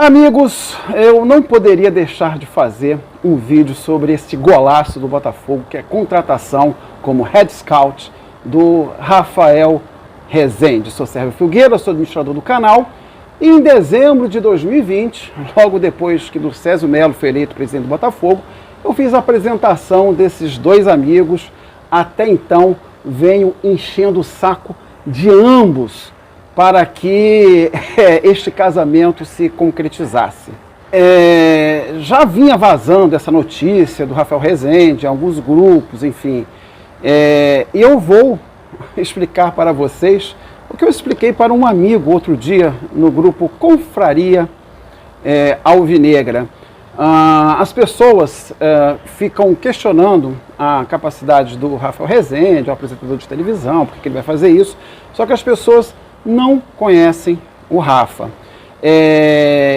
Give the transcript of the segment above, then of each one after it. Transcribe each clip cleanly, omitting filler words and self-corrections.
Amigos, eu não poderia deixar de fazer um vídeo sobre esse golaço do Botafogo, que é a contratação como Head Scout do Rafael Rezende. Sou Sérgio Filgueira, sou administrador do canal. E em dezembro de 2020, logo depois que do Césio Melo foi eleito presidente do Botafogo, eu fiz a apresentação desses dois amigos. Até então, venho enchendo o saco de ambos para que este casamento se concretizasse. Já vinha vazando essa notícia do Rafael Rezende em alguns grupos, enfim. E eu vou explicar para vocês o que eu expliquei para um amigo outro dia no grupo Confraria Alvinegra. As pessoas ficam questionando a capacidade do Rafael Rezende, o apresentador de televisão, porque ele vai fazer isso, só que as pessoas não conhecem o Rafa.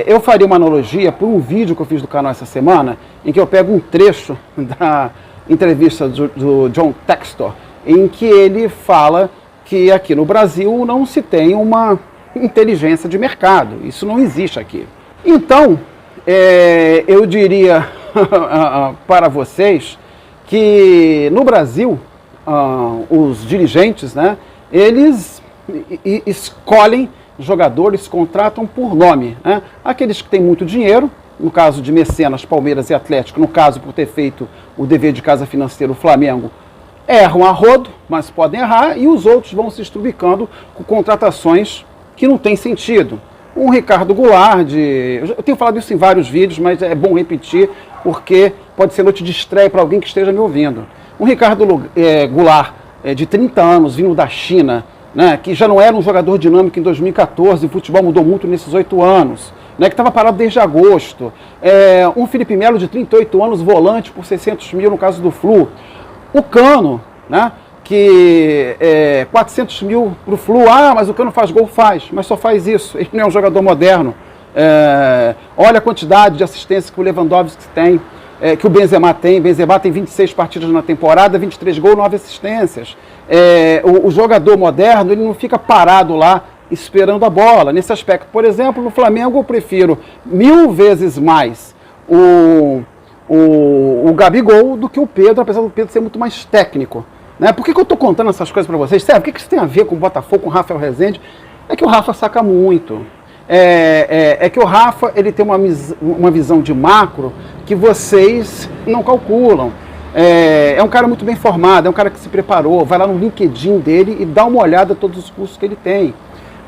Eu faria uma analogia por um vídeo que eu fiz do canal essa semana, em que eu pego um trecho da entrevista do John Textor, em que ele fala que aqui no Brasil não se tem uma inteligência de mercado. Isso não existe aqui. Então, eu diria para vocês que no Brasil, os dirigentes, né, eles escolhem jogadores, contratam por nome, né? Aqueles que têm muito dinheiro, no caso de Mecenas, Palmeiras e Atlético, no caso por ter feito o dever de casa financeiro, o Flamengo, erram a rodo, mas podem errar, e os outros vão se estrubicando com contratações que não têm sentido. Um Ricardo Goulart, eu tenho falado isso em vários vídeos, mas é bom repetir, porque pode ser noite de estreia para alguém que esteja me ouvindo. Um Ricardo Goulart, de 30 anos, vindo da China, né, que já não era um jogador dinâmico em 2014, o futebol mudou muito nesses 8 anos, né, que estava parado desde agosto. Um Felipe Melo, de 38 anos, volante por 600 mil no caso do Flu. O Cano, né, que 400 mil para o Flu. Mas o Cano faz gol, faz, mas só faz isso, ele não é um jogador moderno. Olha a quantidade de assistências que o Lewandowski tem, que o Benzema tem. Benzema tem 26 partidas na temporada, 23 gols, 9 assistências. O jogador moderno, ele não fica parado lá esperando a bola. Nesse aspecto, por exemplo, no Flamengo eu prefiro 1000 vezes mais o Gabigol do que o Pedro, apesar do Pedro ser muito mais técnico, né? Por que eu estou contando essas coisas para vocês? Sério, o que isso tem a ver com o Botafogo, com o Rafael Rezende? É que o Rafa saca muito. Que o Rafa, ele tem uma visão de macro que vocês não calculam. É um cara muito bem formado, é um cara que se preparou, vai lá no LinkedIn dele e dá uma olhada a todos os cursos que ele tem,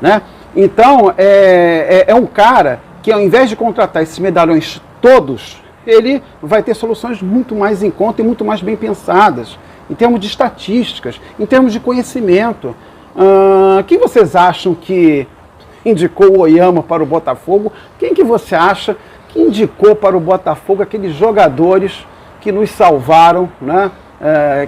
né? Então, é um cara que, ao invés de contratar esses medalhões todos, ele vai ter soluções muito mais em conta e muito mais bem pensadas, em termos de estatísticas, em termos de conhecimento. Quem vocês acham que indicou o Oyama para o Botafogo? Quem que você acha que indicou para o Botafogo aqueles jogadores que nos salvaram, né?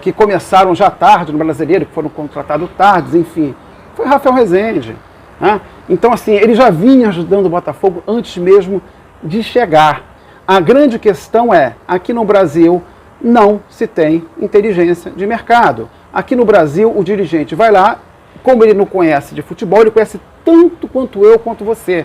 Que começaram já tarde no Brasileiro, que foram contratados tarde, enfim? Foi Rafael Rezende, né? Então, assim, ele já vinha ajudando o Botafogo antes mesmo de chegar. A grande questão aqui no Brasil não se tem inteligência de mercado. Aqui no Brasil, o dirigente vai lá, como ele não conhece de futebol, ele conhece tanto quanto eu, quanto você.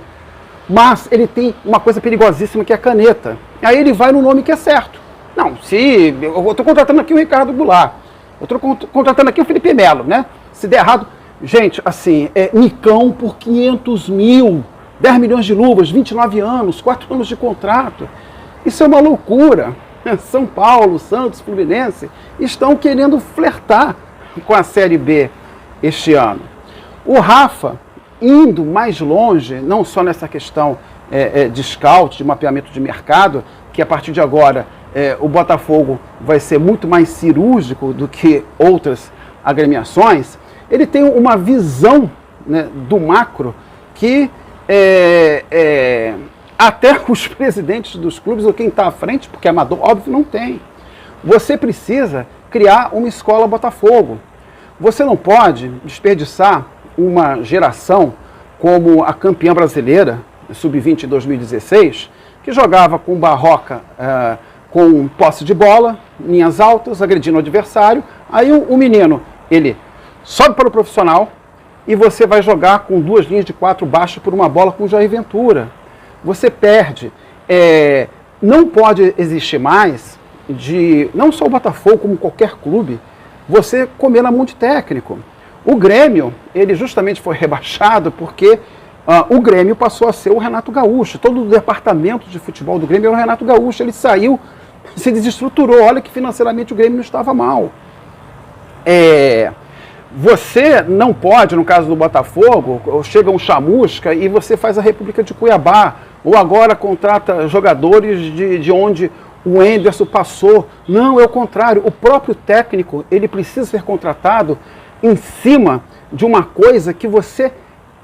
Mas ele tem uma coisa perigosíssima, que é a caneta. Aí ele vai no nome que é certo. Não, eu estou contratando aqui o Ricardo Goulart, eu estou contratando aqui o Felipe Melo, né? Se der errado, gente, assim, Nicão por 500 mil, 10 milhões de luvas, 29 anos, 4 anos de contrato. Isso é uma loucura. São Paulo, Santos, Fluminense estão querendo flertar com a Série B este ano. O Rafa, indo mais longe, não só nessa questão de scout, de mapeamento de mercado, que a partir de agora o Botafogo vai ser muito mais cirúrgico do que outras agremiações, ele tem uma visão, né, do macro que até os presidentes dos clubes, ou quem está à frente, porque é amador, óbvio, não tem. Você precisa criar uma escola Botafogo. Você não pode desperdiçar uma geração como a campeã brasileira, Sub-20 em 2016, que jogava com Barroca, com posse de bola, linhas altas, agredindo o adversário. Aí o menino, ele sobe para o profissional e você vai jogar com 2 linhas de 4 baixas por uma bola com o Jair Ventura. você perde. Não pode existir mais, não só o Botafogo, como qualquer clube, você comer na mão de técnico. O Grêmio, ele justamente foi rebaixado porque o Grêmio passou a ser o Renato Gaúcho. Todo o departamento de futebol do Grêmio era o Renato Gaúcho. Ele saiu, se desestruturou. Olha que financeiramente o Grêmio não estava mal. Você não pode, no caso do Botafogo, chega um chamusca e você faz a República de Cuiabá, ou agora contrata jogadores de onde o Enderson passou. Não, é o contrário. O próprio técnico, ele precisa ser contratado em cima de uma coisa que você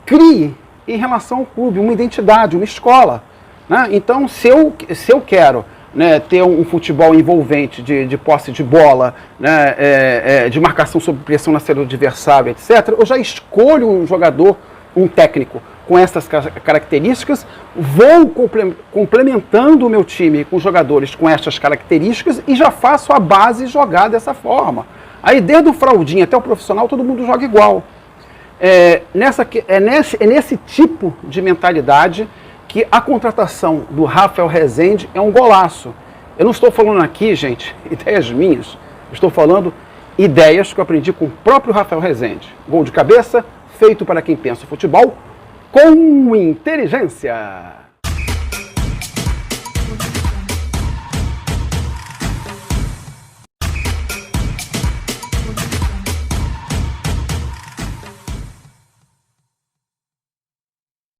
crie em relação ao clube, uma identidade, uma escola. Né? Então, se eu quero, né, ter um futebol envolvente de posse de bola, né, de marcação sob pressão na saída do adversário, etc., eu já escolho um jogador, um técnico com essas características, vou complementando o meu time com jogadores com essas características e já faço a base jogar dessa forma. Aí, desde o fraldinho até o profissional, todo mundo joga igual. É nesse tipo de mentalidade que a contratação do Rafael Rezende é um golaço. Eu não estou falando aqui, gente, ideias minhas. Estou falando ideias que eu aprendi com o próprio Rafael Rezende. Gol de cabeça, feito para quem pensa o futebol com inteligência.